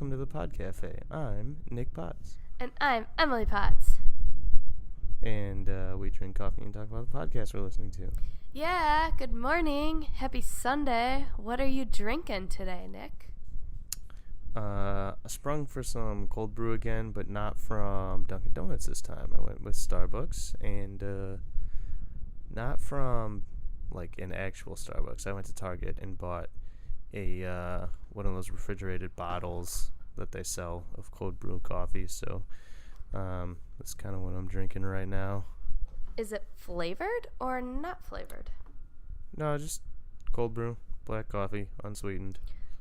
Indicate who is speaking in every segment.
Speaker 1: welcome to the Pod Cafe. I'm Nick Potts.
Speaker 2: And I'm Emily Potts.
Speaker 1: And we drink coffee and talk about the podcast we're listening to.
Speaker 2: Yeah, good morning. Happy Sunday. What are you drinking today, Nick?
Speaker 1: I sprung for some cold brew again, but not from Dunkin' Donuts this time. I went with Starbucks, and not from like an actual Starbucks. I went to Target and bought a one of those refrigerated bottles that they sell of cold brew coffee. So that's kind of what I'm drinking right now.
Speaker 2: Is it flavored or not flavored?
Speaker 1: No, just cold brew, black coffee, unsweetened.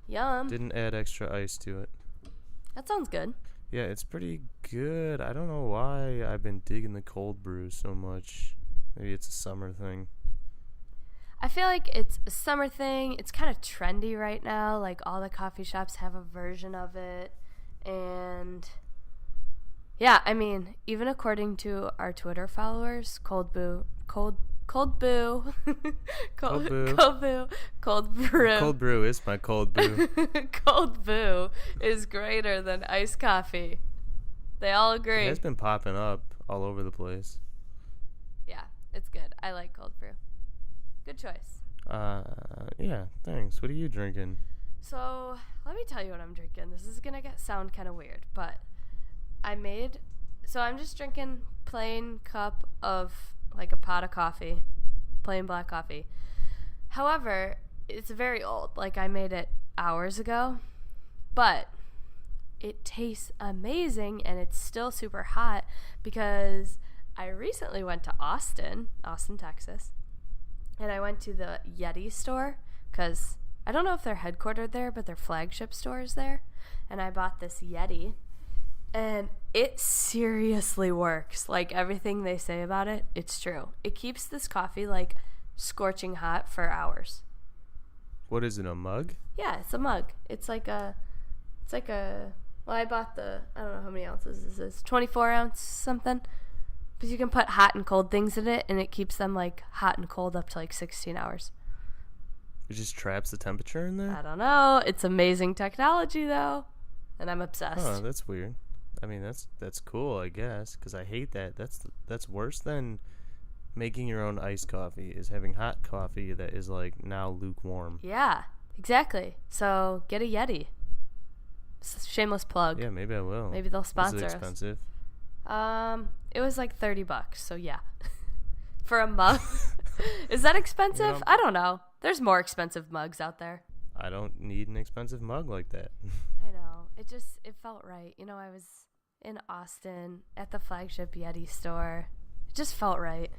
Speaker 2: Yum.
Speaker 1: Didn't add extra ice to it.
Speaker 2: That sounds good.
Speaker 1: Yeah, it's pretty good. I don't know why I've been digging the cold brew so much. Maybe it's a summer thing.
Speaker 2: I feel like it's a summer thing. It's kind of trendy right now. Like, all the coffee shops have a version of it. And yeah, I mean, even according to our Twitter followers, cold brew Cold brew
Speaker 1: is my cold brew.
Speaker 2: Cold brew is greater than iced coffee. They all agree.
Speaker 1: It has been popping up all over the place.
Speaker 2: Yeah, it's good. I like cold brew. Good choice.
Speaker 1: Yeah, thanks. What are you drinking?
Speaker 2: So, let me tell you what I'm drinking. This is going to sound kind of weird, but I'm just drinking plain cup of, like, a pot of coffee, plain black coffee. However, it's very old. Like, I made it hours ago, but it tastes amazing, and it's still super hot because I recently went to Austin, Texas, and I went to the Yeti store because I don't know if they're headquartered there, but their flagship store is there, and I bought this Yeti. And it seriously works. Like, everything they say about it, it's true. It keeps this coffee, like, scorching hot for hours.
Speaker 1: What is it, a mug?
Speaker 2: Yeah, it's a mug. Well, I bought I don't know how many ounces this is, 24 ounce something. But you can put hot and cold things in it, and it keeps them, like, hot and cold up to, like, 16 hours.
Speaker 1: It just traps the temperature in there?
Speaker 2: I don't know. It's amazing technology, though. And I'm obsessed.
Speaker 1: Oh, that's weird. I mean, that's cool, I guess, because I hate that. That's worse than making your own iced coffee, is having hot coffee that is, like, now lukewarm.
Speaker 2: Yeah, exactly. So get a Yeti. Shameless plug.
Speaker 1: Yeah, maybe I will.
Speaker 2: Maybe they'll sponsor us.
Speaker 1: Is it expensive?
Speaker 2: It was like $30, so yeah. For a mug. Is that expensive? I don't know. There's more expensive mugs out there.
Speaker 1: I don't need an expensive mug like that.
Speaker 2: I know. It felt right. You know, I was in Austin at the flagship Yeti store. It just felt right.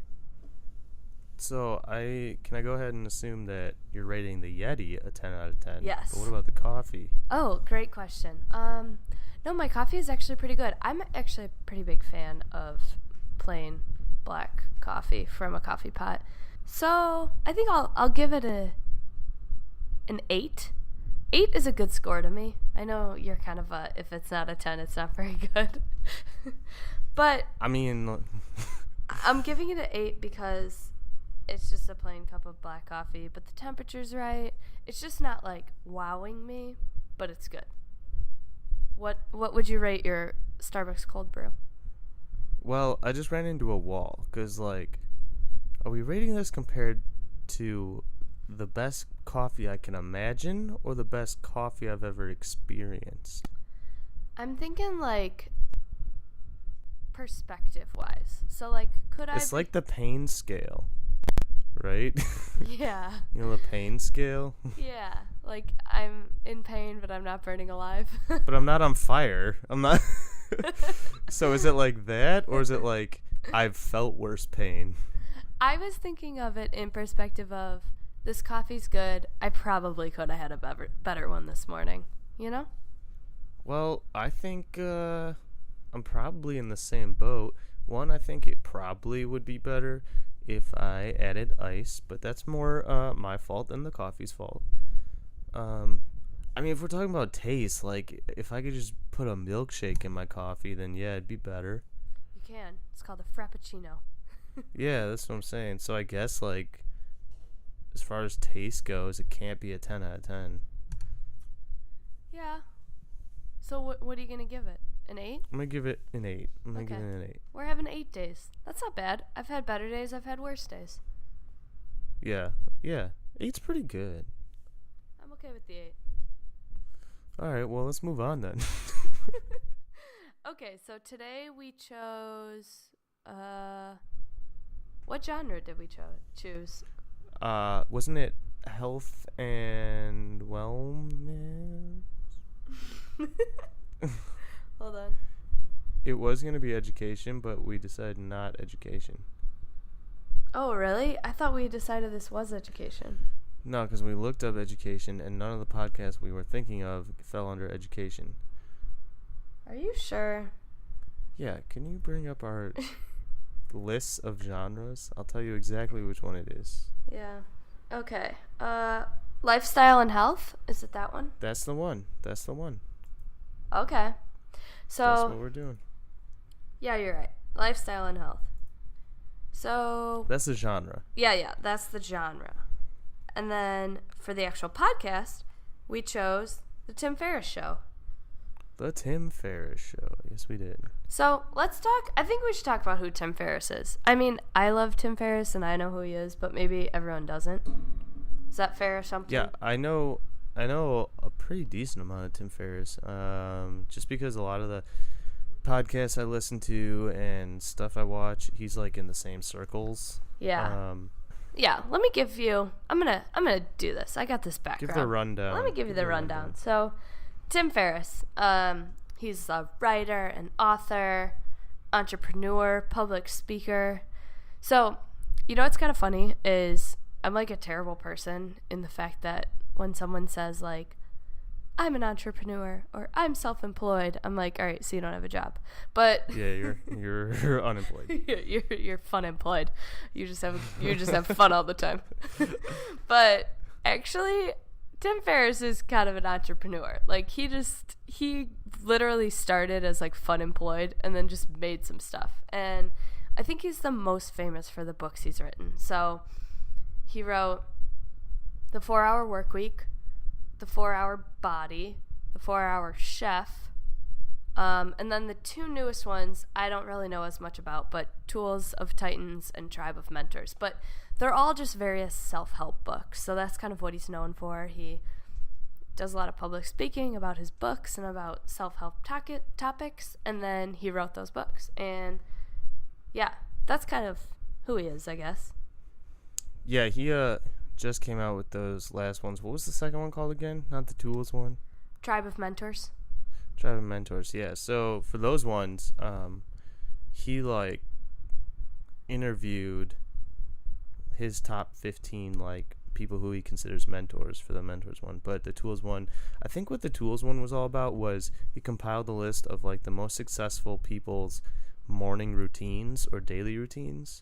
Speaker 1: So can I go ahead and assume that you're rating the Yeti a 10 out of 10?
Speaker 2: Yes.
Speaker 1: But what about the coffee?
Speaker 2: Oh, great question. No, my coffee is actually pretty good. I'm actually a pretty big fan of plain black coffee from a coffee pot. So I think I'll give it an 8. 8 is a good score to me. I know you're kind of if it's not a 10, it's not very good. But
Speaker 1: I mean,
Speaker 2: I'm giving it an 8 because it's just a plain cup of black coffee, but the temperature's right. It's just not, like, wowing me, but it's good. What would you rate your Starbucks cold brew?
Speaker 1: Well, I just ran into a wall, because, like, are we rating this compared to the best coffee I can imagine or the best coffee I've ever experienced?
Speaker 2: I'm thinking, like, perspective-wise. So, like,
Speaker 1: It's like the pain scale, right?
Speaker 2: Yeah.
Speaker 1: You know the pain scale?
Speaker 2: Yeah. Like, I'm in pain, but I'm not burning alive.
Speaker 1: But I'm not on fire. I'm not. So is it like that, or is it like I've felt worse pain?
Speaker 2: I was thinking of it in perspective of, this coffee's good. I probably could have had a better one this morning, you know?
Speaker 1: Well, I think I'm probably in the same boat. One, I think it probably would be better if I added ice, but that's more my fault than the coffee's fault. I mean, if we're talking about taste, like, if I could just put a milkshake in my coffee, then yeah, it'd be better.
Speaker 2: You can. It's called a frappuccino.
Speaker 1: Yeah, that's what I'm saying. So I guess, like, as far as taste goes, it can't be a 10 out of 10.
Speaker 2: Yeah. So what are you gonna give it? An 8?
Speaker 1: I'm gonna give it an 8. I'm gonna give it an 8.
Speaker 2: We're having 8 days. That's not bad. I've had better days. I've had worse days.
Speaker 1: Yeah. 8's pretty good.
Speaker 2: I'm okay with the 8.
Speaker 1: All right. Well, let's move on then.
Speaker 2: Okay, so today we chose. What genre did we choose?
Speaker 1: Wasn't it health and wellness?
Speaker 2: Hold on.
Speaker 1: It was gonna be education, but we decided not education.
Speaker 2: Oh, really? I thought we decided this was education.
Speaker 1: No, because we looked up education, and none of the podcasts we were thinking of fell under education.
Speaker 2: Are you sure?
Speaker 1: Yeah, can you bring up our lists of genres? I'll tell you exactly which one it is.
Speaker 2: Yeah. Okay. Lifestyle and health? Is it that one?
Speaker 1: That's the one.
Speaker 2: Okay. So
Speaker 1: that's what we're doing.
Speaker 2: Yeah, you're right. Lifestyle and health. So
Speaker 1: that's the genre.
Speaker 2: Yeah, that's the genre. And then for the actual podcast, we chose the Tim Ferriss Show.
Speaker 1: The Tim Ferriss Show. Yes, we did.
Speaker 2: So let's talk. I think we should talk about who Tim Ferriss is. I mean, I love Tim Ferriss and I know who he is, but maybe everyone doesn't. Is that fair or something?
Speaker 1: Yeah, I know a pretty decent amount of Tim Ferriss. Just because a lot of the podcasts I listen to and stuff I watch, he's like in the same circles.
Speaker 2: Yeah. Yeah, let me give you. I'm gonna do this. I got this background.
Speaker 1: Give the rundown.
Speaker 2: Let me give you the rundown. So, Tim Ferriss. He's a writer, an author, entrepreneur, public speaker. So, you know what's kind of funny is I'm like a terrible person in the fact that when someone says like, I'm an entrepreneur or I'm self-employed, I'm like, all right, so you don't have a job. But
Speaker 1: yeah, you're unemployed.
Speaker 2: you're fun employed. You just have fun all the time. But actually, Tim Ferriss is kind of an entrepreneur. Like he literally started as like fun employed and then just made some stuff. And I think he's the most famous for the books he's written. So he wrote The 4-Hour Workweek, The 4-Hour Body, The 4-Hour Chef, and then the two newest ones I don't really know as much about, but Tools of Titans and Tribe of Mentors. But they're all just various self-help books, so that's kind of what he's known for. He does a lot of public speaking about his books and about self-help topics, and then he wrote those books. And yeah, that's kind of who he is, I guess.
Speaker 1: Yeah, he just came out with those last ones. What was the second one called again? Not the Tools one?
Speaker 2: Tribe of Mentors.
Speaker 1: Tribe of Mentors, yeah. So for those ones, he like interviewed his top 15 like people who he considers mentors for the Mentors one. But the Tools one, I think what the Tools one was all about was he compiled a list of like the most successful people's morning routines or daily routines.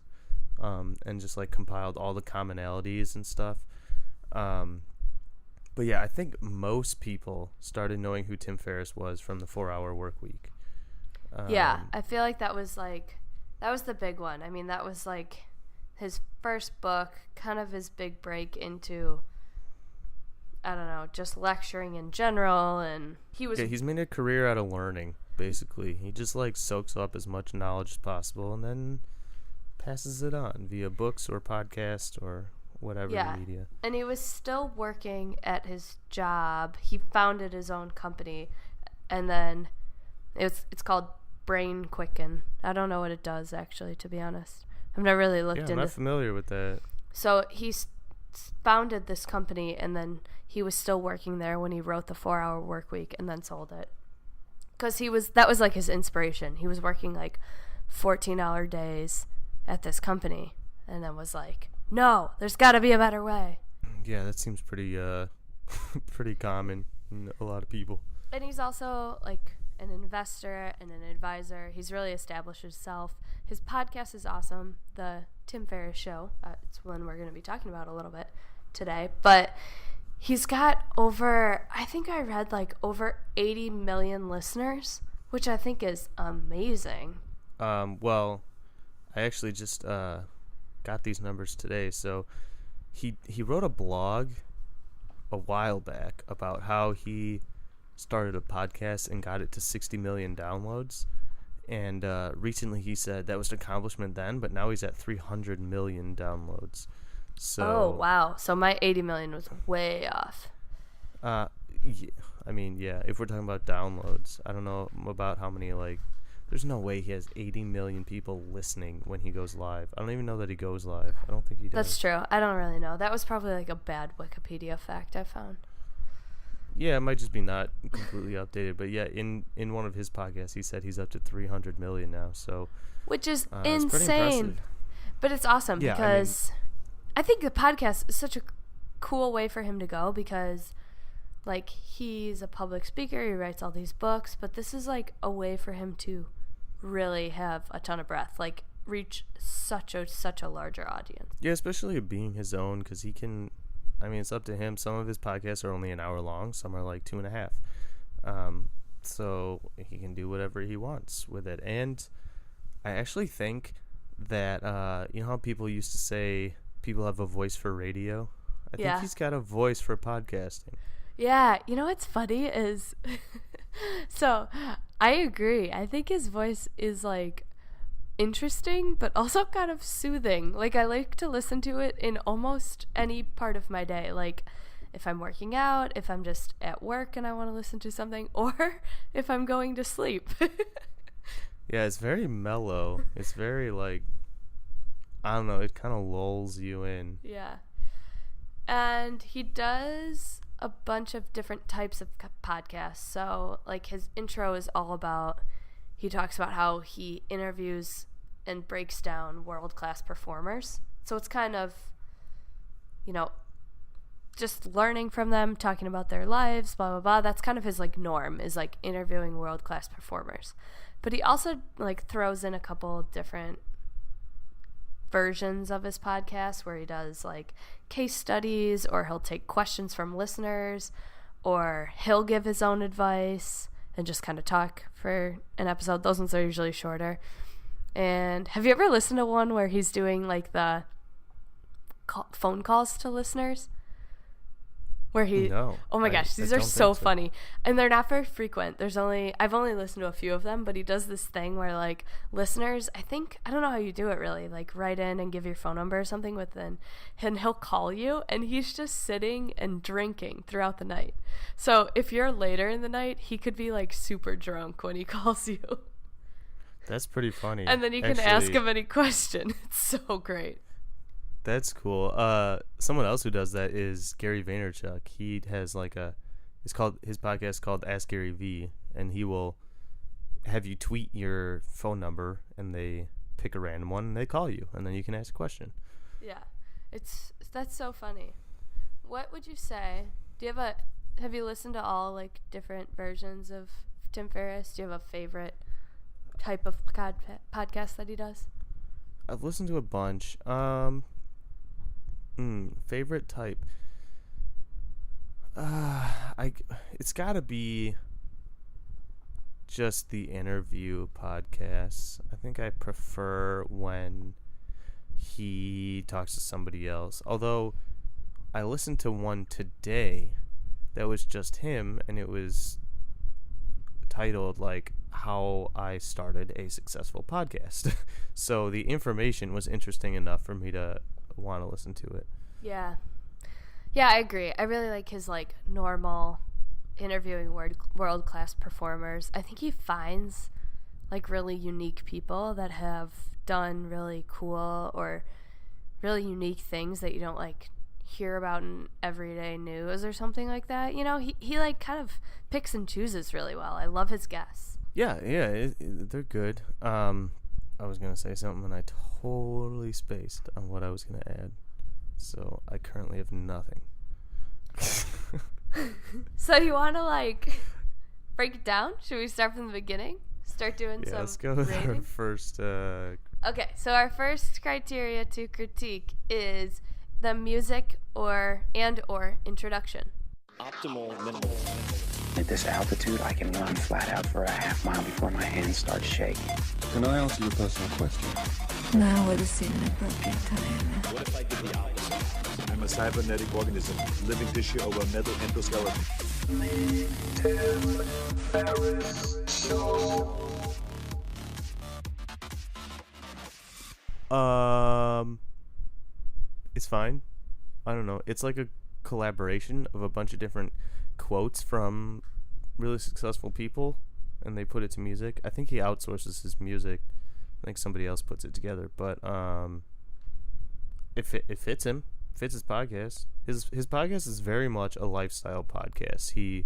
Speaker 1: And just like compiled all the commonalities and stuff. But yeah, I think most people started knowing who Tim Ferriss was from the 4-Hour Workweek.
Speaker 2: Yeah, I feel like that was the big one. I mean, that was like his first book, kind of his big break into, I don't know, just lecturing in general. And he's
Speaker 1: made a career out of learning, basically. He just like soaks up as much knowledge as possible and then passes it on via books or podcast or whatever media.
Speaker 2: And he was still working at his job. He founded his own company, and then it's called Brain Quicken. I don't know what it does, actually, to be honest. I've never really looked into it.
Speaker 1: I'm not familiar with that.
Speaker 2: So he founded this company, and then he was still working there when he wrote the 4-Hour Workweek and then sold it. Because that was like his inspiration. He was working like 14-hour days at this company and then was like, no, there's got to be a better way.
Speaker 1: Yeah, that seems pretty pretty common in a lot of people.
Speaker 2: And he's also like an investor and an advisor. He's really established himself. His podcast is awesome, the Tim Ferriss Show. It's one we're going to be talking about a little bit today. But he's got I think I read like over 80 million listeners, which I think is amazing.
Speaker 1: Well, I actually just got these numbers today. So he wrote a blog a while back about how he started a podcast and got it to 60 million downloads. And recently he said that was an accomplishment then, but now he's at 300 million downloads. So,
Speaker 2: oh, wow. So my 80 million was way off.
Speaker 1: Yeah, I mean, yeah, if we're talking about downloads, I don't know about how many, like, there's no way he has 80 million people listening when he goes live. I don't even know that he goes live. I don't think he does.
Speaker 2: That's true. I don't really know. That was probably like a bad Wikipedia fact I found.
Speaker 1: Yeah, it might just be not completely updated, but yeah, in one of his podcasts, he said he's up to 300 million now. So,
Speaker 2: which is
Speaker 1: it's
Speaker 2: insane, but it's awesome because I think the podcast is such a cool way for him to go because, like, he's a public speaker, he writes all these books, but this is like a way for him to really have a ton of breath, like reach such a larger audience.
Speaker 1: Yeah, especially being his own, because he can. I mean, it's up to him. Some of his podcasts are only an hour long. Some are like 2.5. So he can do whatever he wants with it. And I actually think that, you know how people used to say people have a voice for radio? I think he's got a voice for podcasting.
Speaker 2: Yeah. You know what's funny is, so I agree. I think his voice is like interesting, but also kind of soothing. Like, I like to listen to it in almost any part of my day. Like, if I'm working out, if I'm just at work and I want to listen to something, or if I'm going to sleep.
Speaker 1: Yeah, it's very mellow. It's very, like, I don't know, it kind of lulls you in.
Speaker 2: Yeah. And he does a bunch of different types of podcasts. So, like, his intro is all about, he talks about how he interviews and breaks down world-class performers. So it's kind of, you know, just learning from them, talking about their lives, blah, blah, blah. That's kind of his, like, norm, is, like, interviewing world-class performers. But he also, like, throws in a couple different versions of his podcast where he does, like, case studies, or he'll take questions from listeners, or he'll give his own advice and just kind of talk for an episode. Those ones are usually shorter. And have you ever listened to one where he's doing, like, the phone calls to listeners? Where he...
Speaker 1: No.
Speaker 2: Oh my gosh, these are so funny. And they're not very frequent. I've only listened to a few of them, but he does this thing where, like, listeners, I don't know how you do it really, like, write in and give your phone number or something and he'll call you, and he's just sitting and drinking throughout the night. So if you're later in the night, he could be, like, super drunk when he calls you.
Speaker 1: That's pretty funny.
Speaker 2: And then you can ask him any question. It's so great.
Speaker 1: That's cool. Someone else who does that is Gary Vaynerchuk. He has like his podcast called Ask Gary V, and he will have you tweet your phone number, and they pick a random one and they call you, and then you can ask a question.
Speaker 2: Yeah, that's so funny. What would you say? Have you listened to all, like, different versions of Tim Ferriss? Do you have a favorite type of podcast that he does?
Speaker 1: I've listened to a bunch. Favorite type. It's gotta be just the interview podcasts. I think I prefer when he talks to somebody else. Although I listened to one today that was just him, and it was titled, like, How I Started a Successful Podcast. So the information was interesting enough for me to want to listen to it.
Speaker 2: Yeah, I agree. I really like his, like, normal interviewing world-class performers. I think he finds, like, really unique people that have done really cool or really unique things that you don't, like, hear about in everyday news or something like that. You know, he like, kind of picks and chooses really well. I love his guests.
Speaker 1: Yeah, they're good. I was going to say something and I totally spaced on what I was going to add. So I currently have nothing.
Speaker 2: So you want to, like, break it down? Should we start from the beginning? Start doing some
Speaker 1: let's go with
Speaker 2: rating?
Speaker 1: our first...
Speaker 2: Okay, so our first criteria to critique is the music or introduction.
Speaker 3: Optimal minimal.
Speaker 4: At this altitude, I can run flat out for a half mile before my hands start shaking.
Speaker 5: Can I ask you a personal question?
Speaker 6: Now would seem an appropriate time.
Speaker 3: What if I did the opposite?
Speaker 7: I'm a cybernetic organism, living tissue over a metal endoskeleton.
Speaker 1: It's fine. I don't know. It's like a collaboration of a bunch of different quotes from really successful people, and they put it to music. I think he outsources his music. I think somebody else puts it together, but it fits him. Fits his podcast. His podcast is very much a lifestyle podcast. He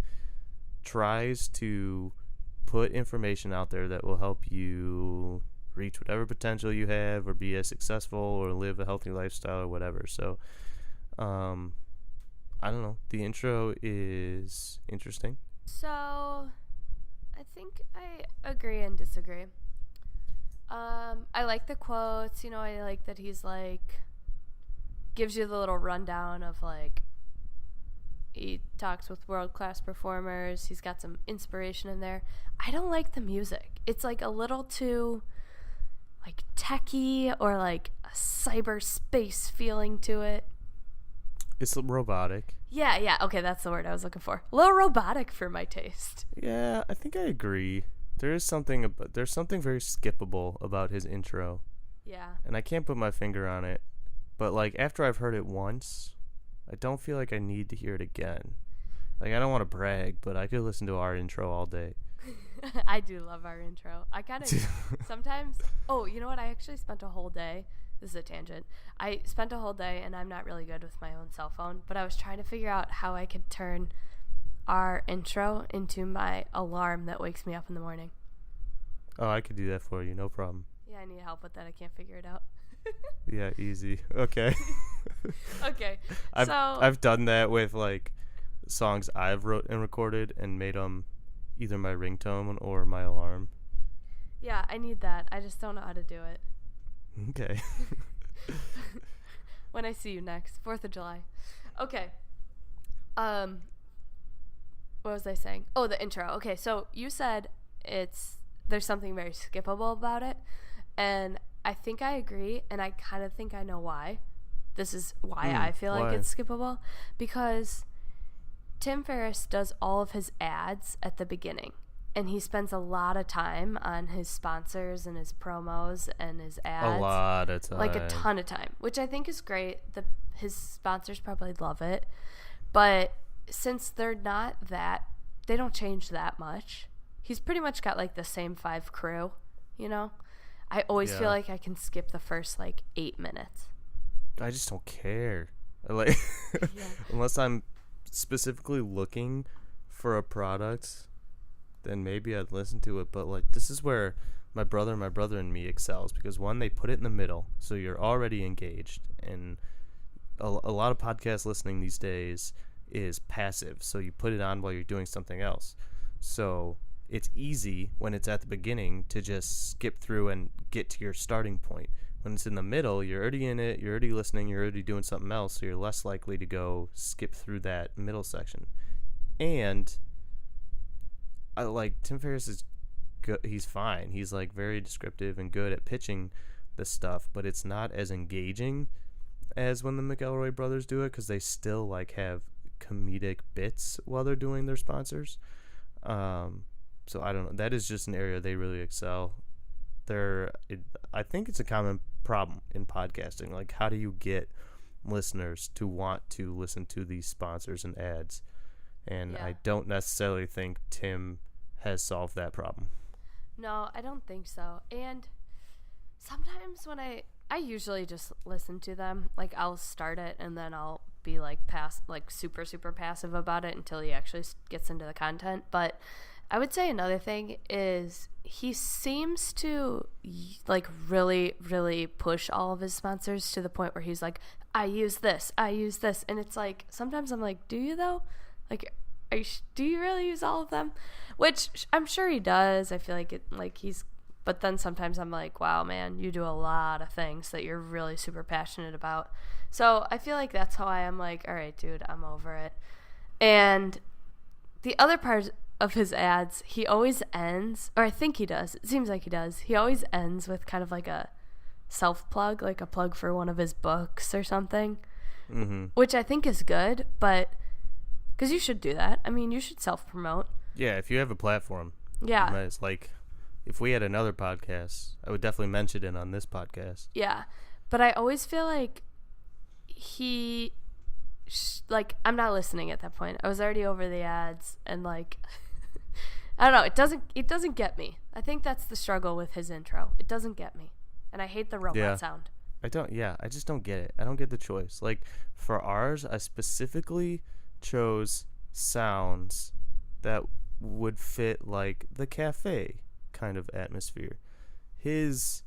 Speaker 1: tries to put information out there that will help you reach whatever potential you have, or be as successful, or live a healthy lifestyle, or whatever. So I don't know, the intro is interesting.
Speaker 2: So I think I agree and disagree. I like the quotes, I like that he's like gives you the little rundown of like he talks with world-class performers. He's got some inspiration in there. I don't like the music. It's like a little too like techie, or like a cyberspace feeling to it.
Speaker 1: It's robotic.
Speaker 2: Yeah, okay, that's the word I was looking for. A little robotic for my taste.
Speaker 1: Yeah, I think I agree. There's something very skippable about his intro.
Speaker 2: Yeah.
Speaker 1: And I can't put my finger on it. But like after I've heard it once, I don't feel like I need to hear it again. Like, I don't want to brag, but I could listen to our intro all day.
Speaker 2: I do love our intro. I kind of sometimes. Oh, you know what? I actually spent a whole day. This is a tangent. I spent a whole day, and I'm not really good with my own cell phone, but I was trying to figure out how I could turn our intro into my alarm that wakes me up in the morning.
Speaker 1: Oh, I could do that for you. No problem.
Speaker 2: Yeah, I need help with that. I can't figure it out.
Speaker 1: Yeah, easy. Okay.
Speaker 2: Okay.
Speaker 1: I've done that with like songs I've wrote and recorded and made them either my ringtone or my alarm.
Speaker 2: Yeah, I need that. I just don't know how to do it.
Speaker 1: Okay.
Speaker 2: When I see you next, 4th of July. Okay. What was I saying? Oh, the intro. Okay, so you said there's something very skippable about it, and I think I agree, and I kind of think I know why. This is why I feel like it's skippable, because Tim Ferriss does all of his ads at the beginning, and he spends a lot of time on his sponsors and his promos and his ads.
Speaker 1: A lot of time.
Speaker 2: Like a ton of time, which I think is great. His sponsors probably love it, but since they're not that, they don't change that much. He's pretty much got like the same 5 crew, I always feel like I can skip the first like 8 minutes.
Speaker 1: I just don't care. Like, unless I'm specifically looking for a product, then maybe I'd listen to it. But like, this is where my brother and me excels, because one, they put it in the middle, so you're already engaged, and a lot of podcast listening these days is passive, so you put it on while you're doing something else. So it's easy when it's at the beginning to just skip through and get to your starting point. When it's in the middle, you're already in it, you're already listening, you're already doing something else, so you're less likely to go skip through that middle section. And I like Tim Ferriss is good. He's fine. He's like very descriptive and good at pitching this stuff, but it's not as engaging as when the McElroy brothers do it, because they still like have comedic bits while they're doing their sponsors. So I don't know. That is just an area they really excel. I think it's a common problem in podcasting. Like, how do you get listeners to want to listen to these sponsors and ads? And I don't necessarily think Tim has solved that problem.
Speaker 2: No, I don't think so. And sometimes when I usually just listen to them, like I'll start it and then I'll be like super, super passive about it until he actually gets into the content. But I would say another thing is he seems to like really, really push all of his sponsors to the point where he's like, I use this. And it's like, sometimes I'm like, do you though? Like, do you really use all of them? Which I'm sure he does. I feel like but then sometimes I'm like, wow, man, you do a lot of things that you're really super passionate about. So I feel like that's how I am, like, all right, dude, I'm over it. And the other part of his ads, he always ends, or I think he does, it seems like he does, he always ends with kind of like a self-plug, like a plug for one of his books or something, which I think is good, but Because you should do that. I mean, you should self-promote.
Speaker 1: Yeah, if you have a platform.
Speaker 2: Yeah.
Speaker 1: It's like, if we had another podcast, I would definitely mention it on this podcast.
Speaker 2: Yeah. But I always feel like I'm not listening at that point. I was already over the ads and like, I don't know. It doesn't get me. I think that's the struggle with his intro. It doesn't get me. And I hate the robot sound.
Speaker 1: I just don't get it. I don't get the choice. Like, for ours, I specifically chose sounds that would fit, like, the cafe kind of atmosphere. His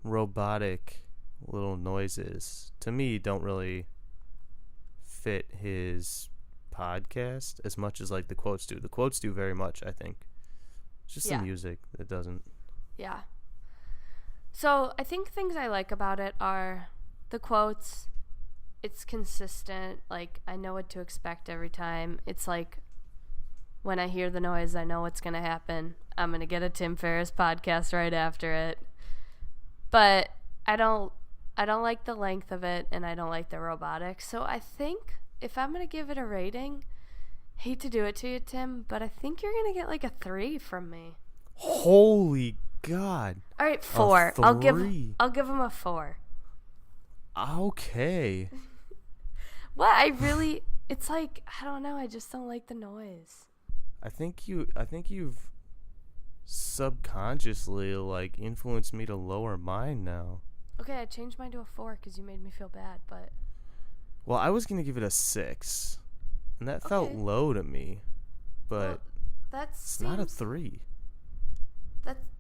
Speaker 1: robotic little noises, to me, don't really fit his podcast as much as, like, the quotes do. The quotes do very much, I think. It's just the music that doesn't.
Speaker 2: Yeah. So I think things I like about it are the quotes. It's consistent. Like, I know what to expect every time. It's like, when I hear the noise, I know what's going to happen. I'm going to get a Tim Ferriss podcast right after it. But I don't like the length of it, and I don't like the robotics. So I think if I'm going to give it a rating, hate to do it to you, Tim, but I think you're going to get like a 3 from me.
Speaker 1: Holy God.
Speaker 2: All right, 4. I'll give him a 4.
Speaker 1: Okay.
Speaker 2: What? It's like, I don't know, I just don't like the noise.
Speaker 1: I think you've subconsciously, like, influenced me to lower mine now.
Speaker 2: Okay, I changed mine to a 4 because you made me feel bad, but...
Speaker 1: Well, I was going to give it a 6, and that felt low to me, but it's not a 3.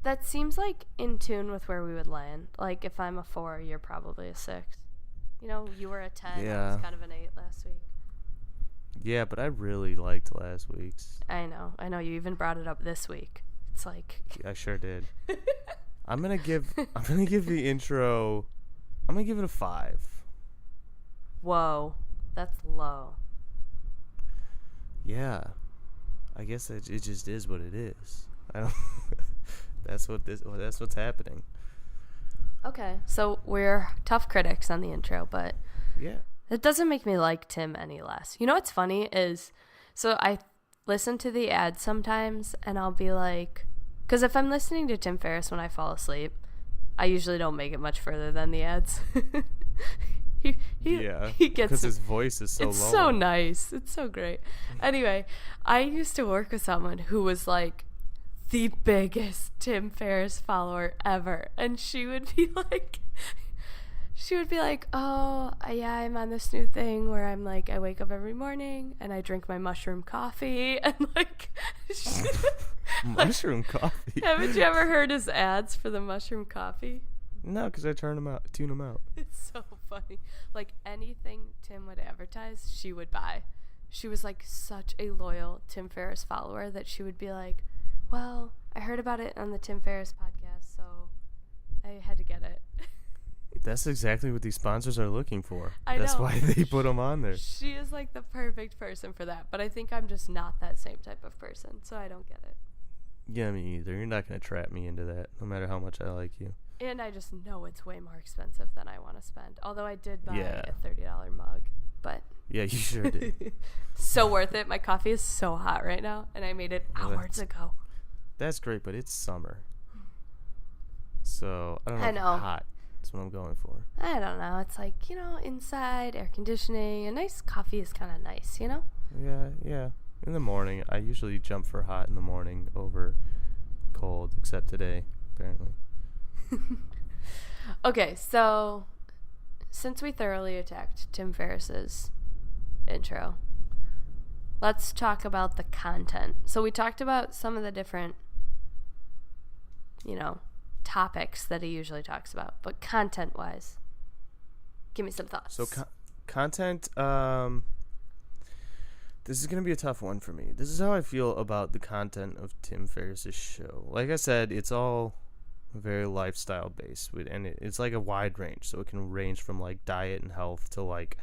Speaker 2: That seems like in tune with where we would land. Like, if I'm a 4, you're probably a 6. You know, you were a 10, I was kind of an 8 last week.
Speaker 1: Yeah, but I really liked last week's.
Speaker 2: I know, you even brought it up this week. It's like...
Speaker 1: I sure did. I'm gonna give the intro, I'm gonna give it a 5.
Speaker 2: Whoa, that's low.
Speaker 1: Yeah, I guess it just is what it is. I don't. That's what's happening.
Speaker 2: Okay, so we're tough critics on the intro, but
Speaker 1: yeah,
Speaker 2: it doesn't make me like Tim any less. You know what's funny is, so I listen to the ads sometimes, and I'll be like, because if I'm listening to Tim Ferriss when I fall asleep, I usually don't make it much further than the ads. he gets,
Speaker 1: because his voice is so low.
Speaker 2: It's so nice. It's so great. Anyway, I used to work with someone who was like the biggest Tim Ferriss follower ever, and she would be like, oh yeah, I'm on this new thing where I'm like, I wake up every morning and I drink my mushroom coffee, and like
Speaker 1: mushroom coffee.
Speaker 2: Haven't you ever heard his ads for the mushroom coffee?
Speaker 1: No, because I tune them out.
Speaker 2: It's so funny. Like, anything Tim would advertise, she would buy. She was like such a loyal Tim Ferriss follower that she would be like, well, I heard about it on the Tim Ferriss podcast, so I had to get it.
Speaker 1: That's exactly what these sponsors are looking for.
Speaker 2: I
Speaker 1: That's
Speaker 2: know.
Speaker 1: why they put them on there.
Speaker 2: She is like the perfect person for that, but I think I'm just not that same type of person, so I don't get it.
Speaker 1: Yeah, me either. You're not going to trap me into that, no matter how much I like you.
Speaker 2: And I just know it's way more expensive than I want to spend. Although I did buy
Speaker 1: Yeah.
Speaker 2: a $30 mug, but...
Speaker 1: Yeah, you sure did.
Speaker 2: So worth it. My coffee is so hot right now, and I made it hours ago.
Speaker 1: That's great, but it's summer. So, I don't know.
Speaker 2: I know.
Speaker 1: Hot. That's what I'm going for.
Speaker 2: I don't know. It's like, inside, air conditioning. A nice coffee is kind of nice, you know?
Speaker 1: Yeah. In the morning, I usually jump for hot in the morning over cold, except today, apparently.
Speaker 2: Okay, so since we thoroughly attacked Tim Ferriss's intro, let's talk about the content. So we talked about some of the different, topics that he usually talks about, but content-wise, give me some thoughts.
Speaker 1: So content, this is going to be a tough one for me. This is how I feel about the content of Tim Ferriss's show. Like I said, it's all very lifestyle based, and it's like a wide range, so it can range from like diet and health to like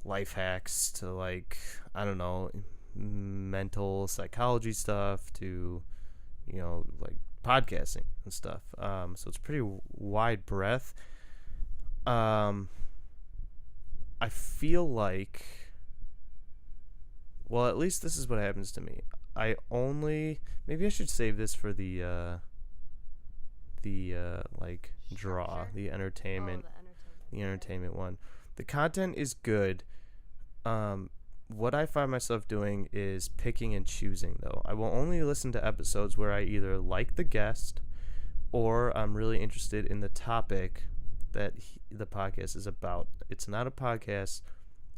Speaker 1: life hacks to like, I don't know, mental psychology stuff to like podcasting and stuff. So it's pretty wide breadth. I feel like well, at least this is what happens to me. Maybe I should save this for the like draw,
Speaker 2: Structure?
Speaker 1: the entertainment,
Speaker 2: Oh, the entertainment.
Speaker 1: the entertainment one. The content is good. What I find myself doing is picking and choosing, though. I will only listen to episodes where I either like the guest or I'm really interested in the topic that the podcast is about. It's not a podcast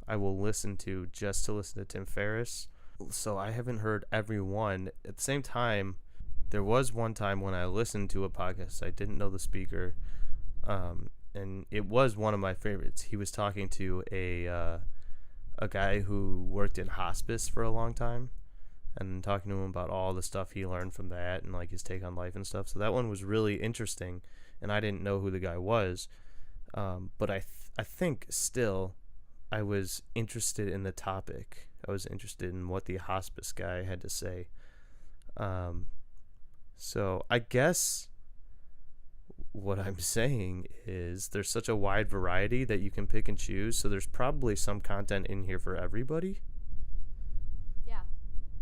Speaker 1: I will listen to just to listen to Tim Ferriss. So I haven't heard every one. At the same time, there was one time when I listened to a podcast. I didn't know the speaker, and it was one of my favorites. He was talking to a guy who worked in hospice for a long time, and talking to him about all the stuff he learned from that and like his take on life and stuff. So that one was really interesting, and I didn't know who the guy was, but I think still I was interested in the topic. I was interested in what the hospice guy had to say. So I guess what I'm saying is there's such a wide variety that you can pick and choose. So there's probably some content in here for everybody.
Speaker 2: Yeah.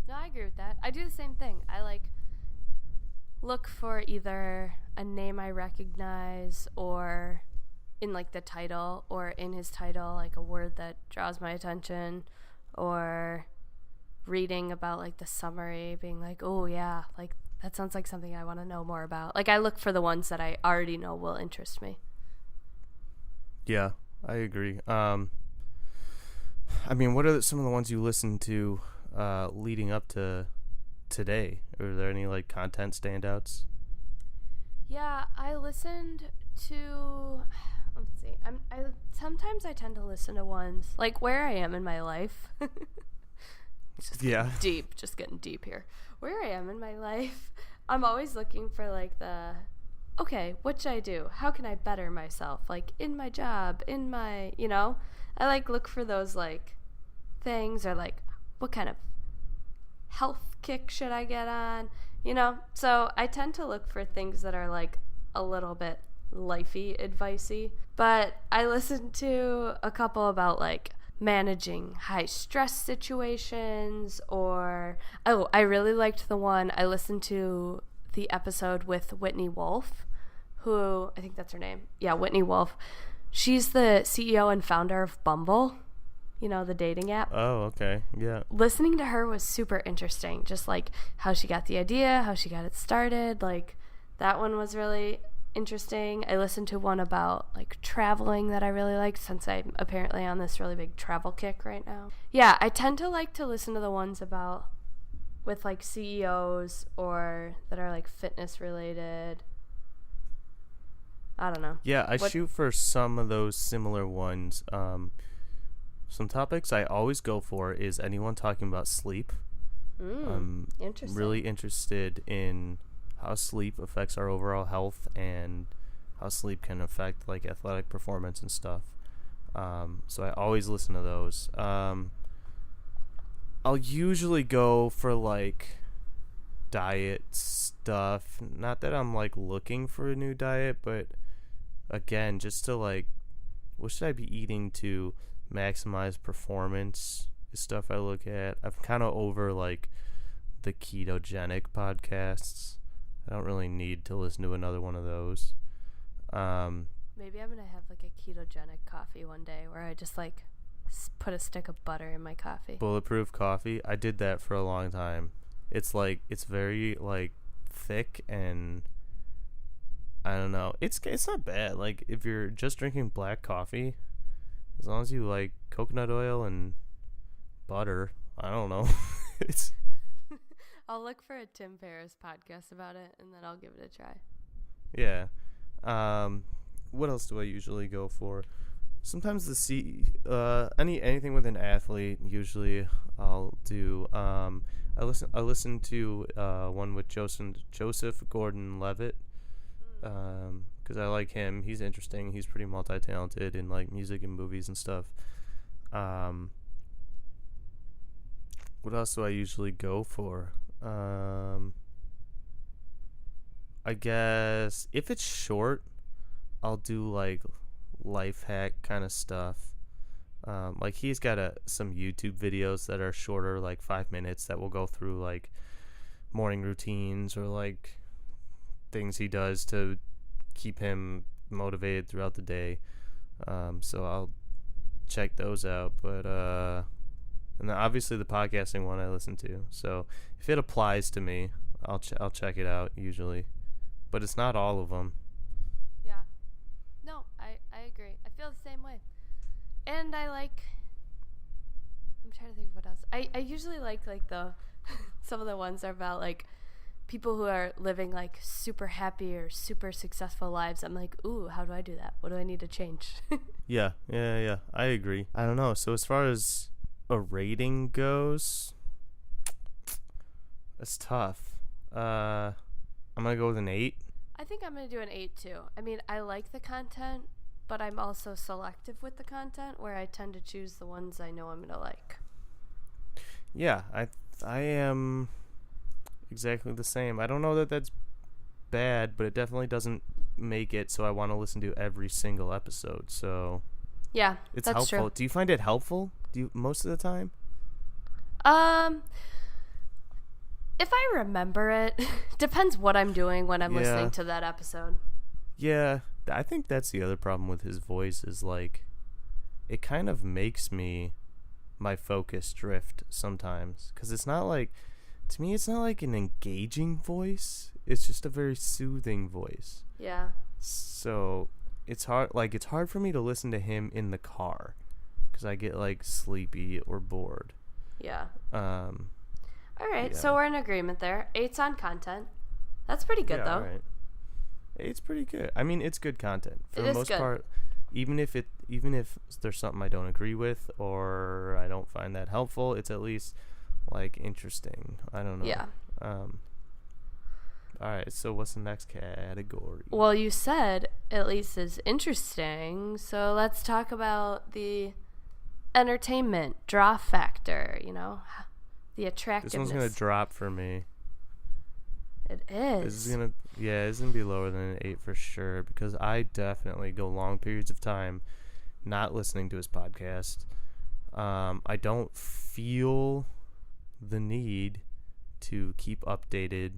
Speaker 2: No, I agree with that. I do the same thing. I like look for either a name I recognize or in like the title or in his title like a word that draws my attention, or reading about like the summary being like, oh yeah, like that sounds like something I want to know more about. Like I look for the ones that I already know will interest me.
Speaker 1: Yeah, I agree. I mean, what are some of the ones you listened to leading up to today? Are there any like content standouts?
Speaker 2: Yeah, I listened to, let's see, sometimes I tend to listen to ones like where I am in my life. Just
Speaker 1: Yeah.
Speaker 2: deep, just getting deep here. Where I am in my life, I'm always looking for like okay, what should I do? How can I better myself? Like in my job, in my, I like look for those like things, or like what kind of health kick should I get on? So I tend to look for things that are like a little bit lifey advicey. But I listened to a couple about like managing high stress situations, or I really liked the one I listened to, the episode with Whitney Wolf, who I think that's her name. Yeah, Whitney Wolf. She's the CEO and founder of Bumble, the dating app.
Speaker 1: Oh, okay. Yeah.
Speaker 2: Listening to her was super interesting, just like how she got the idea, how she got it started. Like that one was really interesting. I listened to one about like traveling that I really liked, since I'm apparently on this really big travel kick right now. Yeah, I tend to like to listen to the ones about with like CEOs or that are like fitness related. I don't know.
Speaker 1: Yeah, I shoot for some of those similar ones. Some topics I always go for is anyone talking about sleep. I'm
Speaker 2: Interesting.
Speaker 1: really interested in how sleep affects our overall health and how sleep can affect like athletic performance and stuff. So I always listen to those. I'll usually go for like diet stuff. Not that I'm like looking for a new diet, but again, just to like, what should I be eating to maximize performance is stuff I look at. I'm kind of over like the ketogenic podcasts. I don't really need to listen to another one of those.
Speaker 2: Maybe I'm gonna have like a ketogenic coffee one day where I just like put a stick of butter in my coffee.
Speaker 1: Bulletproof coffee. I did that for a long time. It's like, it's very like thick, and I don't know. It's not bad. Like if you're just drinking black coffee, as long as you like coconut oil and butter, I don't know. It's.
Speaker 2: I'll look for a Tim Ferriss podcast about it, and then I'll give it a try.
Speaker 1: Yeah. What else do I usually go for? Sometimes anything with an athlete. Usually, I'll do. I listen to one with Joseph Gordon-Levitt, because I like him. He's interesting. He's pretty multi-talented in like music and movies and stuff. What else do I usually go for? I guess if it's short, I'll do like life hack kind of stuff. Like he's got some YouTube videos that are shorter, like 5 minutes, that will go through like morning routines or like things he does to keep him motivated throughout the day. So I'll check those out. But and then obviously the podcasting one I listen to. So if it applies to me, I'll check it out usually. But it's not all of them.
Speaker 2: Yeah. No, I agree. I feel the same way. And I'm trying to think of what else. I usually like the some of the ones are about like people who are living like super happy or super successful lives. I'm like, ooh, how do I do that? What do I need to change?
Speaker 1: Yeah. I agree. I don't know. So as far as a rating goes, it's tough. I'm gonna go with an 8.
Speaker 2: I think I'm going to do an 8 too. I mean, I like the content, but I'm also selective with the content where I tend to choose the ones I know I'm going to like.
Speaker 1: Yeah, I am exactly the same. I don't know that that's bad, but it definitely doesn't make it so I want to listen to every single episode. So
Speaker 2: yeah,
Speaker 1: it's
Speaker 2: that's
Speaker 1: helpful.
Speaker 2: true.
Speaker 1: Do you find it helpful? Do you most of the time?
Speaker 2: If I remember it, depends what I'm doing when I'm listening to that episode.
Speaker 1: Yeah, I think that's the other problem with his voice is like it kind of makes my focus drift sometimes, because it's not like, to me it's not like an engaging voice, it's just a very soothing voice.
Speaker 2: Yeah.
Speaker 1: So it's hard for me to listen to him in the car because I get like sleepy or bored.
Speaker 2: Yeah. All right,
Speaker 1: Yeah.
Speaker 2: so we're in agreement there. 8's on content. That's pretty good, though.
Speaker 1: Right. It's pretty good. I mean, it's good content for
Speaker 2: It
Speaker 1: the
Speaker 2: is
Speaker 1: most
Speaker 2: good.
Speaker 1: part. Even if there's something I don't agree with or I don't find that helpful, it's at least like interesting. I don't know.
Speaker 2: Yeah.
Speaker 1: All right. So what's the next category?
Speaker 2: Well, you said at least is interesting, so let's talk about the entertainment draw factor. The attractiveness.
Speaker 1: This one's gonna drop for me.
Speaker 2: It is.
Speaker 1: This is gonna be lower than an 8 for sure, because I definitely go long periods of time not listening to his podcast. I don't feel the need to keep updated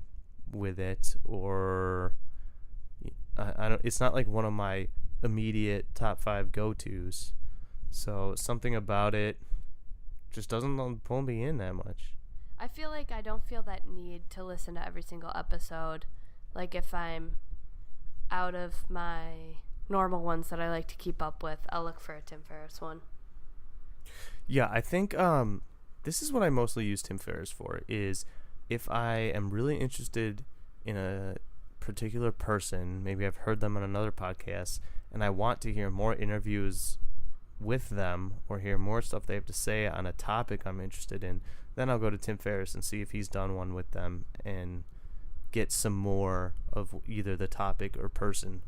Speaker 1: with it, or I don't. It's not like one of my immediate top 5 go-tos. So something about it just doesn't pull me in that much.
Speaker 2: I feel like I don't feel that need to listen to every single episode. Like if I'm out of my normal ones that I like to keep up with, I'll look for a Tim Ferriss one.
Speaker 1: Yeah, I think this is what I mostly use Tim Ferriss for, is if I am really interested in a particular person, maybe I've heard them on another podcast, and I want to hear more interviews with them or hear more stuff they have to say on a topic I'm interested in, then I'll go to Tim Ferriss and see if he's done one with them and get some more of either the topic or person.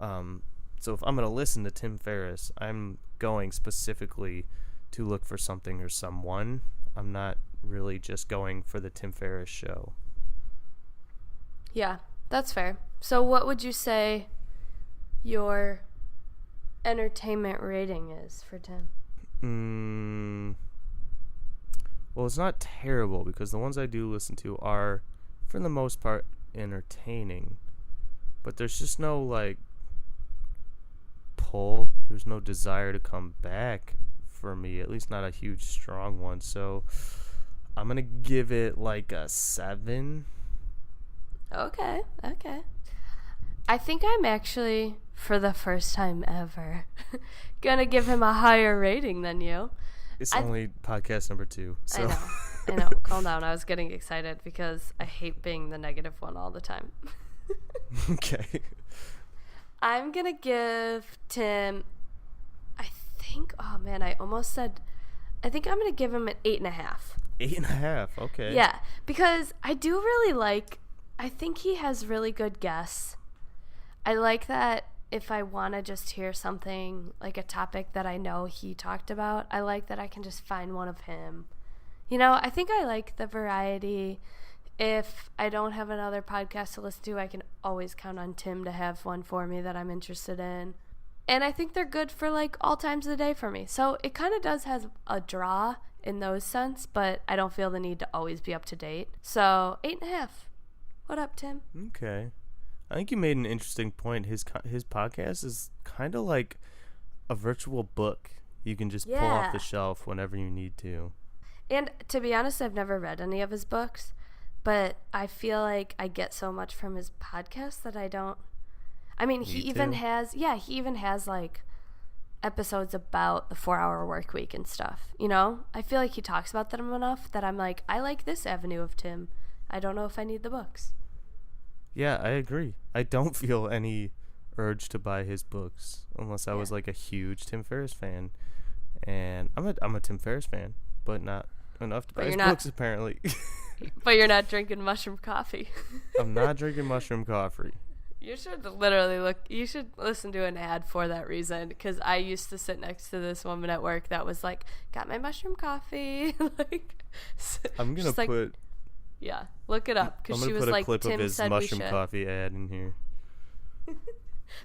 Speaker 1: So if I'm going to listen to Tim Ferriss, I'm going specifically to look for something or someone. I'm not really just going for the Tim Ferriss show.
Speaker 2: Yeah, that's fair. So what would you say your entertainment rating is for Tim?
Speaker 1: Well, it's not terrible, because the ones I do listen to are, for the most part, entertaining. But there's just no, like, pull. There's no desire to come back for me, at least not a huge, strong one. So I'm going to give it, like, a 7.
Speaker 2: Okay. I think I'm actually, for the first time ever, gonna give him a higher rating than you.
Speaker 1: It's only podcast number 2. So.
Speaker 2: I know. Calm down. I was getting excited because I hate being the negative one all the time.
Speaker 1: Okay.
Speaker 2: I'm gonna give Tim, I think I'm gonna give him an 8.5.
Speaker 1: 8.5. Okay.
Speaker 2: Yeah, because I do really I think he has really good guests. I like that if I want to just hear something, like a topic that I know he talked about, I like that I can just find one of him. I think I like the variety. If I don't have another podcast to listen to, I can always count on Tim to have one for me that I'm interested in. And I think they're good for like all times of the day for me. So it kind of does have a draw in those sense, but I don't feel the need to always be up to date. So 8.5. What up, Tim?
Speaker 1: Okay. I think you made an interesting point. His podcast is kind of like a virtual book. You can just pull off the shelf whenever you need to.
Speaker 2: And to be honest, I've never read any of his books, but I feel like I get so much from his podcast that I don't. I mean, he even has like episodes about the 4-hour work week and stuff, you know? I feel like he talks about them enough that I'm like, I like this avenue of Tim. I don't know if I need the books.
Speaker 1: Yeah, I agree. I don't feel any urge to buy his books unless I was like a huge Tim Ferriss fan. And I'm a Tim Ferriss fan, but not enough to buy his books apparently.
Speaker 2: But you're not drinking mushroom coffee.
Speaker 1: I'm not drinking mushroom coffee.
Speaker 2: You should listen to an ad for that reason, because I used to sit next to this woman at work that was like, got my mushroom coffee. Like,
Speaker 1: I'm going to put...
Speaker 2: Yeah, look it up, because she was like,
Speaker 1: I'm going to put a clip
Speaker 2: Tim
Speaker 1: of his
Speaker 2: said
Speaker 1: mushroom coffee ad in here.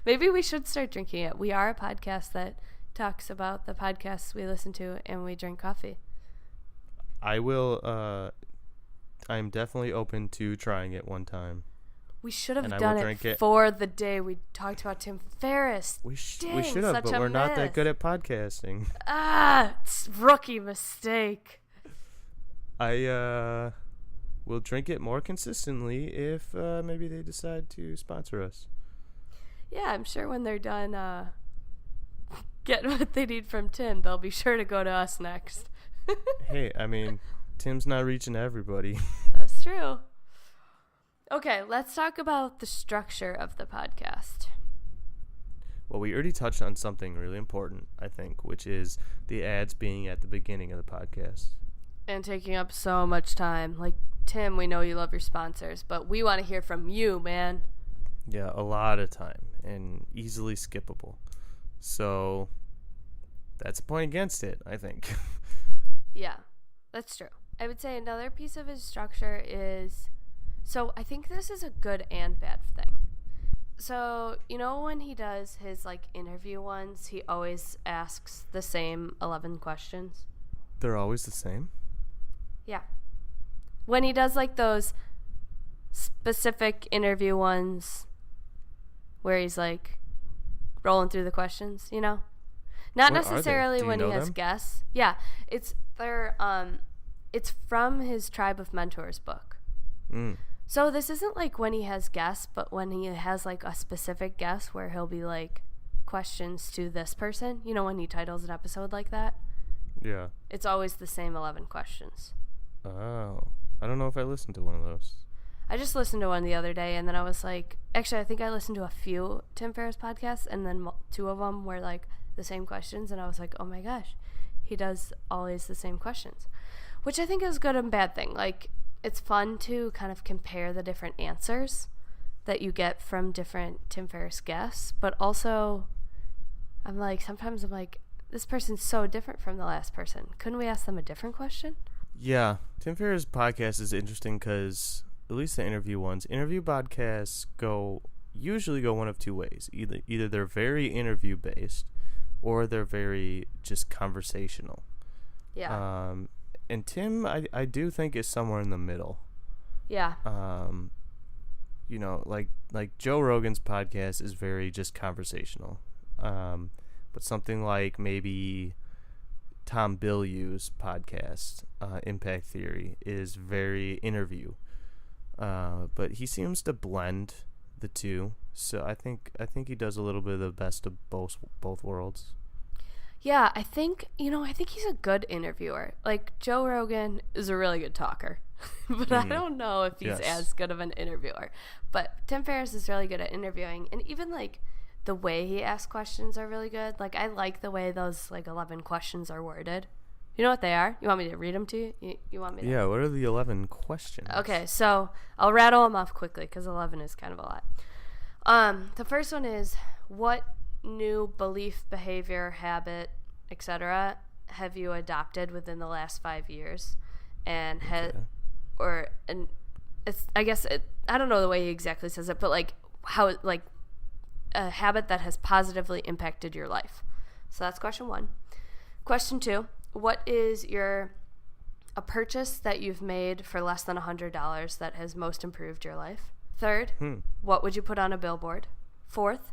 Speaker 2: Maybe we should start drinking it. We are a podcast that talks about the podcasts we listen to, and we drink coffee.
Speaker 1: I'm definitely open to trying it one time.
Speaker 2: We should have done it for the day we talked about Tim Ferriss.
Speaker 1: We should have, but we're not that good at podcasting.
Speaker 2: It's rookie mistake.
Speaker 1: I will drink it more consistently if maybe they decide to sponsor us.
Speaker 2: Yeah, I'm sure when they're done getting what they need from Tim, they'll be sure to go to us next.
Speaker 1: Hey, I mean, Tim's not reaching everybody.
Speaker 2: That's true. Okay, let's talk about the structure of the podcast.
Speaker 1: Well, we already touched on something really important, I think, which is the ads being at the beginning of the podcast.
Speaker 2: And taking up so much time. Like, Tim, we know you love your sponsors, but we want to hear from you, man.
Speaker 1: Yeah, a lot of time and easily skippable. So that's a point against it, I think.
Speaker 2: Yeah, that's true. I would say another piece of his structure is... So I think this is a good and bad thing. So, you know, when he does his, like, interview ones, he always asks the same 11 questions?
Speaker 1: They're always the same?
Speaker 2: Yeah. When he does, like, those specific interview ones where he's, like, rolling through the questions, you know? Not
Speaker 1: what
Speaker 2: necessarily when he has
Speaker 1: them?
Speaker 2: guests. Yeah. It's from his Tribe of Mentors book.
Speaker 1: Mm.
Speaker 2: So this isn't like when he has guests, but when he has like a specific guest where he'll be like questions to this person, you know, when he titles an episode like that.
Speaker 1: Yeah.
Speaker 2: It's always the same 11 questions.
Speaker 1: Oh. I don't know if I listened to one of those.
Speaker 2: I just listened to one the other day, and then I was like, actually, I think I listened to a few Tim Ferriss podcasts, and then 2 of them were like the same questions, and I was like, oh my gosh, he does always the same questions, which I think is a good and bad thing. Like, it's fun to kind of compare the different answers that you get from different Tim Ferriss guests, but also sometimes I'm like, this person's so different from the last person. Couldn't we ask them a different question?
Speaker 1: Yeah. Tim Ferriss' podcast is interesting because, at least the interview podcasts usually go one of 2 ways. Either they're very interview based or they're very just conversational.
Speaker 2: Yeah.
Speaker 1: And Tim, I do think is somewhere in the middle.
Speaker 2: Yeah.
Speaker 1: You know, like Joe Rogan's podcast is very just conversational. But something like maybe Tom Bilyeu's podcast, Impact Theory, is very interview. But he seems to blend the two. So I think he does a little bit of the best of both worlds.
Speaker 2: Yeah, I think he's a good interviewer. Like, Joe Rogan is a really good talker, but I don't know if he's as good of an interviewer. But Tim Ferriss is really good at interviewing, and even, like, the way he asks questions are really good. Like, I like the way those, like, 11 questions are worded. You know what they are? You want me to read them to you? You want me to?
Speaker 1: Yeah, what are the 11 questions?
Speaker 2: Okay, so I'll rattle them off quickly because 11 is kind of a lot. The first one is, what new belief, behavior, habit, etc. have you adopted within the last 5 years? And I don't know the way he exactly says it, but like how, like, a habit that has positively impacted your life. So that's question 1. Question 2, what is a purchase that you've made for less than $100 that has most improved your life? 3rd, what would you put on a billboard? 4th,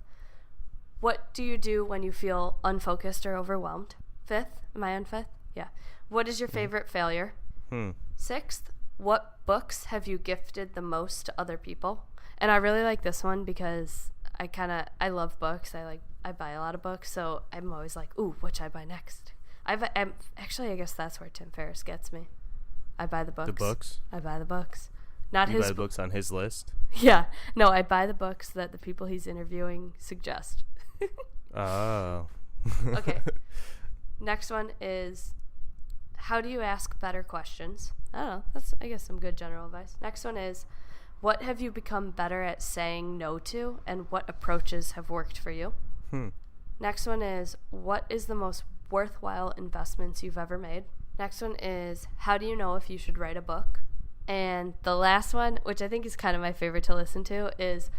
Speaker 2: what do you do when you feel unfocused or overwhelmed? 5th, am I on 5th? Yeah. What is your favorite failure? 6th, what books have you gifted the most to other people? And I really like this one because I love books. I buy a lot of books, so I'm always like, ooh, what should I buy next? I guess that's where Tim Ferriss gets me. I buy the books.
Speaker 1: The books?
Speaker 2: I buy the books. Not
Speaker 1: you
Speaker 2: his
Speaker 1: buy the books on his list?
Speaker 2: Yeah. No, I buy the books that the people he's interviewing suggest.
Speaker 1: Oh.
Speaker 2: Okay. Next one is, how do you ask better questions? I don't know. That's, I guess, some good general advice. Next one is, what have you become better at saying no to, and what approaches have worked for you? Next one is, what is the most worthwhile investments you've ever made? Next one is, how do you know if you should write a book? And the last one, which I think is kind of my favorite to listen to, is,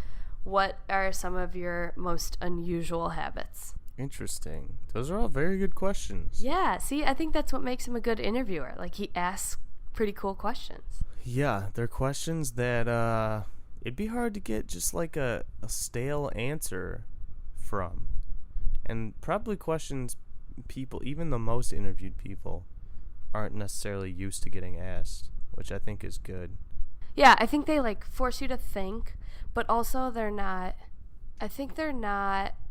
Speaker 2: what are some of your most unusual habits?
Speaker 1: Interesting. Those are all very good questions.
Speaker 2: Yeah, see, I think that's what makes him a good interviewer. Like, he asks pretty cool questions.
Speaker 1: Yeah, they're questions that it'd be hard to get just like a stale answer from. And probably questions people, even the most interviewed people, aren't necessarily used to getting asked, which I think is good.
Speaker 2: Yeah, I think they like force you to think, but also they're not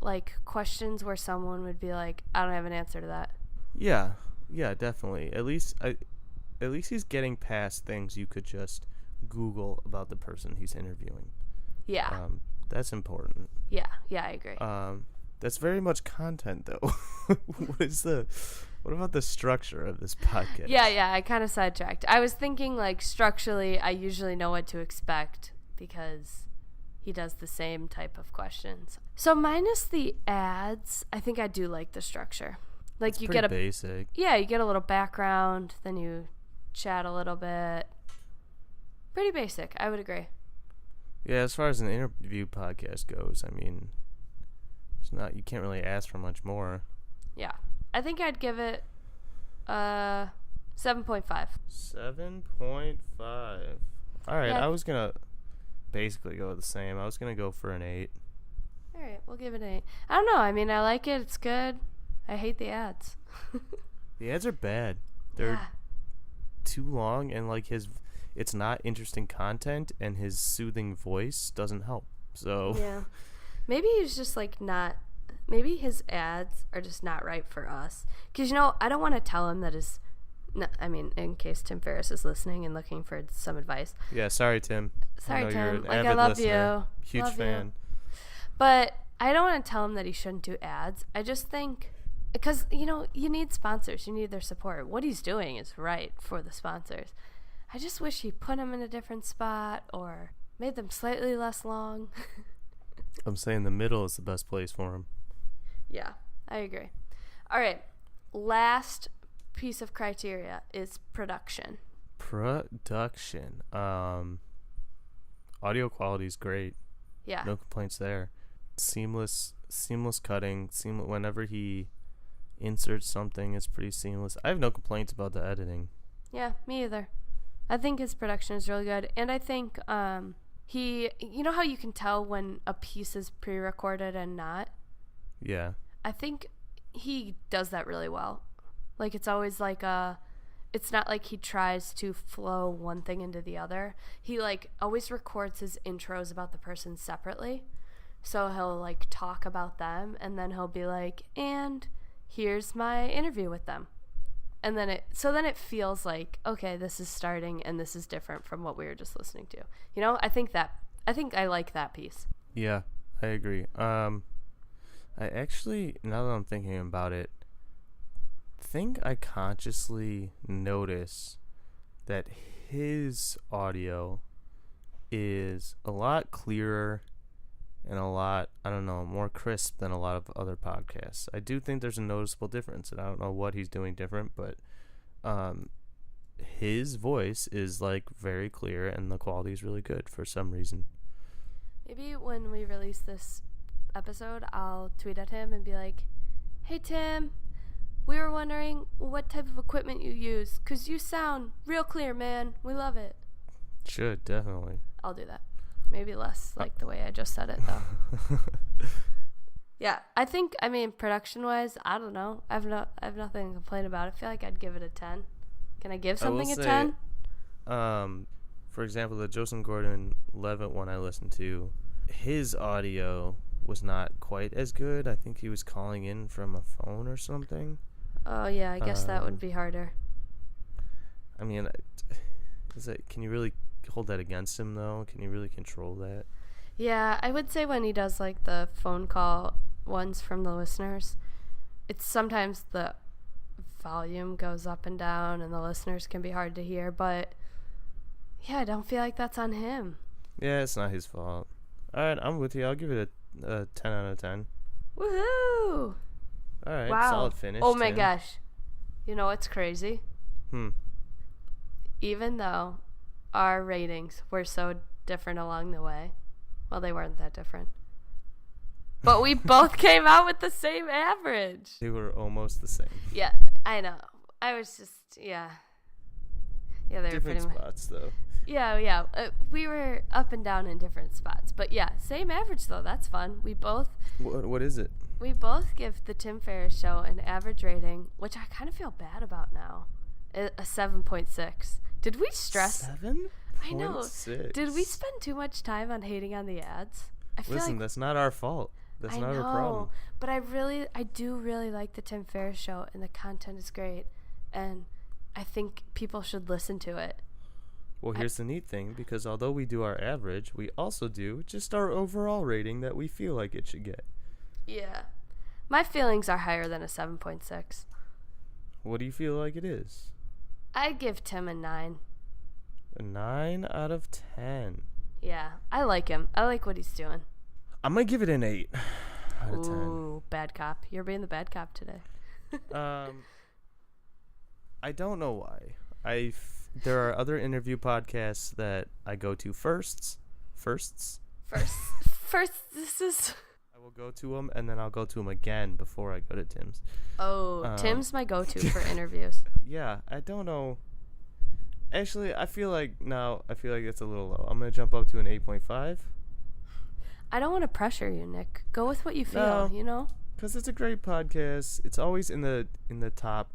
Speaker 2: like questions where someone would be like, I don't have an answer to that.
Speaker 1: Yeah, definitely. At least he's getting past things you could just Google about the person he's interviewing.
Speaker 2: Yeah.
Speaker 1: That's important.
Speaker 2: Yeah, I agree.
Speaker 1: That's very much content, though. What about the structure of this podcast?
Speaker 2: Yeah, I kind of sidetracked. I was thinking, like, structurally, I usually know what to expect because he does the same type of questions. So minus the ads, I think I do like the structure. Like,
Speaker 1: it's
Speaker 2: you
Speaker 1: pretty
Speaker 2: get
Speaker 1: basic.
Speaker 2: Yeah, you get a little background, then you chat a little bit. Pretty basic, I would agree.
Speaker 1: Yeah, as far as an interview podcast goes, I mean, you can't really ask for much more.
Speaker 2: Yeah. I think I'd give it 7.5.
Speaker 1: 7.5. All right,
Speaker 2: Yeah.
Speaker 1: I was going to basically go the same. I was going to go for an 8.
Speaker 2: All right, we'll give it an 8. I don't know. I mean, I like it. It's good. I hate the ads.
Speaker 1: The ads are bad. They're too long, and like it's not interesting content, and his soothing voice doesn't help. So
Speaker 2: yeah. Maybe he's just like not. Maybe his ads are just not right for us. Because, I don't want to tell him that his. No, I mean, in case Tim Ferriss is listening and looking for some advice.
Speaker 1: Yeah, sorry, Tim.
Speaker 2: Sorry,
Speaker 1: I know
Speaker 2: Tim.
Speaker 1: you're an
Speaker 2: Like,
Speaker 1: avid
Speaker 2: I love
Speaker 1: listener.
Speaker 2: you.
Speaker 1: Huge
Speaker 2: Love
Speaker 1: fan.
Speaker 2: you. But I don't want to tell him that he shouldn't do ads. I just think. Because, you need sponsors. You need their support. What he's doing is right for the sponsors. I just wish he put them in a different spot or made them slightly less long.
Speaker 1: I'm saying the middle is the best place for him.
Speaker 2: Yeah, I agree. All right. Last piece of criteria is production.
Speaker 1: Audio quality is great.
Speaker 2: Yeah.
Speaker 1: No complaints there. Seamless cutting. Whenever he inserts something, it's pretty seamless. I have no complaints about the editing.
Speaker 2: Yeah, me either. I think his production is really good. And I think he, how you can tell when a piece is pre-recorded and not?
Speaker 1: Yeah.
Speaker 2: I think he does that really well. Like, it's always like it's not like he tries to flow one thing into the other. He, like, always records his intros about the person separately. So he'll, like, talk about them, and then he'll be like, and here's my interview with them. And then it feels like, okay, this is starting and this is different from what we were just listening to. I think I like that piece.
Speaker 1: Yeah, I agree. I actually, now that I'm thinking about it, think I consciously notice that his audio is a lot clearer and a lot, more crisp than a lot of other podcasts. I do think there's a noticeable difference, and I don't know what he's doing different, but his voice is like very clear and the quality is really good for some reason.
Speaker 2: Maybe when we release this episode, I'll tweet at him and be like, "Hey Tim, we were wondering what type of equipment you use, 'cause you sound real clear, man. We love it."
Speaker 1: Should, definitely.
Speaker 2: I'll do that. Maybe less like the way I just said it, though. Yeah, I mean, production-wise, I don't know. I have nothing to complain about. I feel like I'd give it a 10. Can I give something a 10?
Speaker 1: For example, the Joseph Gordon-Levitt one I listened to, his audio was not quite as good. I think he was calling in from a phone or something.
Speaker 2: Oh, yeah, I guess that would be harder.
Speaker 1: I mean, can you really hold that against him, though? Can you really control that?
Speaker 2: Yeah, I would say when he does, like, the phone call ones from the listeners, it's sometimes the volume goes up and down and the listeners can be hard to hear, but yeah, I don't feel like that's on him. Yeah,
Speaker 1: it's not his fault. Alright, I'm with you. I'll give it a 10 out of 10.
Speaker 2: Woohoo!
Speaker 1: Alright,
Speaker 2: wow.
Speaker 1: Solid finish.
Speaker 2: Oh my gosh. You know what's crazy? Even though our ratings were so different along the way, well, they weren't that different, but we both came out with the same average.
Speaker 1: They were almost the same.
Speaker 2: Yeah, I know. I was just, yeah, they were
Speaker 1: different
Speaker 2: pretty
Speaker 1: spots, though.
Speaker 2: Yeah. We were up and down in different spots, but yeah, same average though. That's fun. We both.
Speaker 1: What is it?
Speaker 2: We both give the Tim Ferriss Show an average rating, which I kind of feel bad about now. A 7.6. Did we stress?
Speaker 1: 7?
Speaker 2: I know. Did we spend too much time on hating on the ads? I feel
Speaker 1: Listen,
Speaker 2: like
Speaker 1: that's not our fault. That's not our problem.
Speaker 2: But I do really like the Tim Ferriss Show, and the content is great, and I think people should listen to it.
Speaker 1: Well, here's the neat thing, because although we do our average, we also do just our overall rating that we feel like it should get.
Speaker 2: Yeah. My feelings are higher than a 7.6.
Speaker 1: What do you feel like it is?
Speaker 2: I'd give Tim a 9.
Speaker 1: A 9 out of 10.
Speaker 2: Yeah, I like him. I like what he's doing.
Speaker 1: I'm going to give it an 8 out of 10.
Speaker 2: Ooh, bad cop. You're being the bad cop today.
Speaker 1: I don't know why. There are other interview podcasts that I go to first.
Speaker 2: This is...
Speaker 1: I will go to them, and then I'll go to them again before I go to Tim's.
Speaker 2: Oh, Tim's my go-to for interviews.
Speaker 1: Yeah, I don't know. Actually, I feel like it's a little low. I'm going to jump up to an 8.5.
Speaker 2: I don't want to pressure you, Nick. Go with what you feel, you know?
Speaker 1: Because it's a great podcast. It's always in the top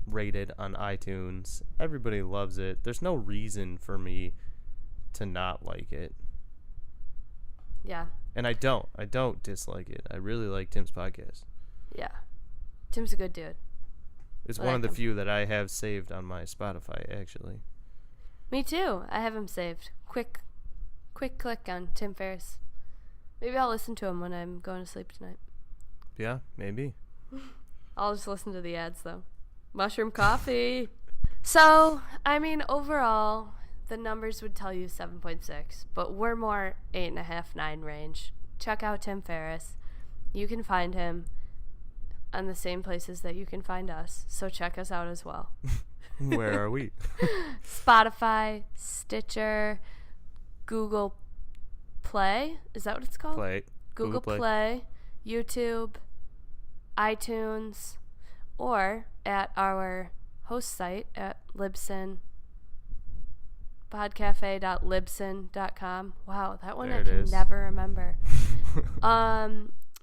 Speaker 1: rated on iTunes. Everybody loves it. There's no reason for me to not like it.
Speaker 2: Yeah.
Speaker 1: And I don't dislike it. I really like Tim's podcast.
Speaker 2: Yeah. Tim's a good dude.
Speaker 1: It's one of the few that I have saved on my Spotify, actually.
Speaker 2: Me too. I have him saved. Quick click on Tim Ferriss. Maybe I'll listen to him when I'm going to sleep tonight.
Speaker 1: Yeah, maybe.
Speaker 2: I'll just listen to the ads, though. Mushroom coffee. So, I mean, overall, the numbers would tell you 7.6, but we're more 8.5, 9 range. Check out Tim Ferriss. You can find him on the same places that you can find us, so check us out as well.
Speaker 1: Where are we?
Speaker 2: Spotify, Stitcher, Google Play. Is that what it's called? Google Play, YouTube, iTunes, or at our host site at Libsyn, podcafe.libsyn.com. Wow, that one I can never remember.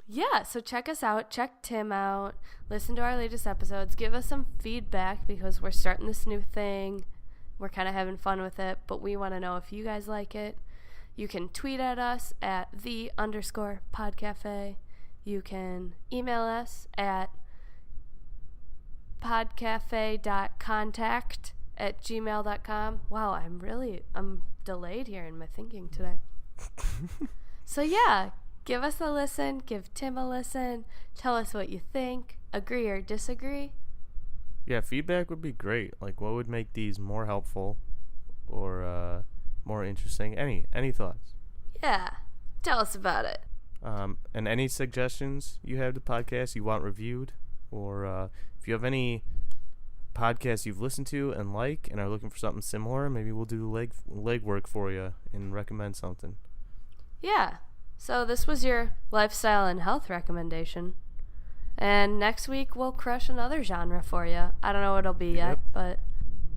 Speaker 2: Yeah, so check us out. Check Tim out. Listen to our latest episodes. Give us some feedback because we're starting this new thing. We're kind of having fun with it, but we want to know if you guys like it. You can tweet at us at _podcafe. You can email us at podcafe.contact@gmail.com. Wow, I'm delayed here in my thinking today. So yeah, give us a listen. Give Tim a listen. Tell us what you think. Agree or disagree.
Speaker 1: Yeah, feedback would be great. Like, what would make these more helpful or more interesting? Any thoughts?
Speaker 2: Yeah, tell us about it.
Speaker 1: And any suggestions you have to podcasts you want reviewed, or if you have any podcasts you've listened to and are looking for something similar, maybe we'll do leg work for you and recommend something.
Speaker 2: Yeah, So this was your lifestyle and health recommendation. And next week we'll crush another genre for you. I don't know what it'll be yet, but...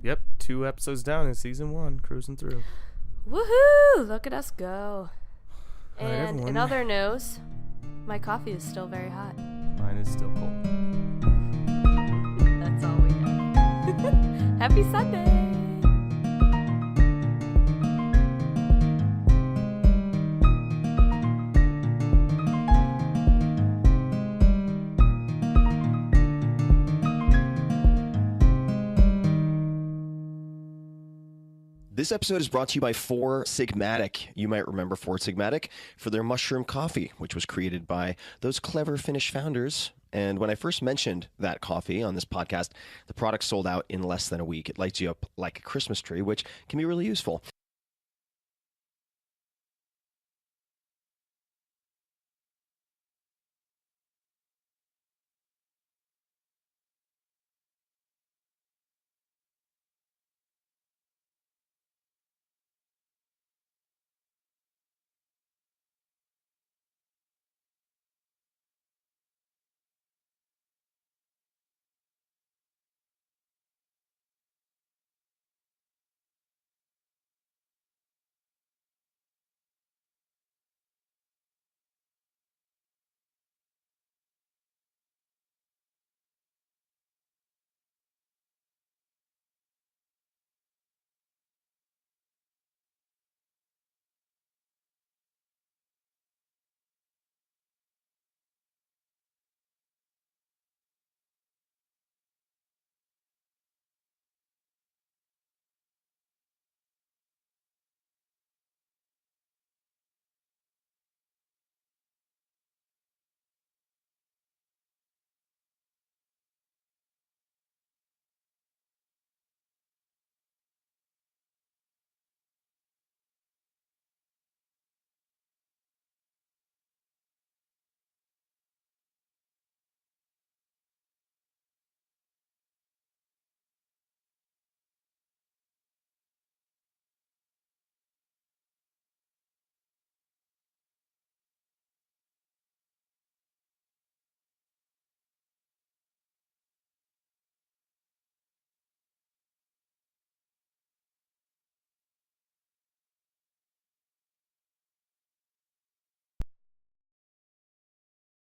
Speaker 1: Yep, 2 episodes down in season 1, cruising through.
Speaker 2: Woohoo! Look at us go.
Speaker 1: All right,
Speaker 2: And
Speaker 1: everyone.
Speaker 2: in other news, my coffee is still very hot.
Speaker 1: Mine is still cold.
Speaker 2: That's all we have. Happy Sunday!
Speaker 3: This episode is brought to you by Four Sigmatic. You might remember Four Sigmatic for their mushroom coffee, which was created by those clever Finnish founders. And when I first mentioned that coffee on this podcast, the product sold out in less than a week. It lights you up like a Christmas tree, which can be really useful.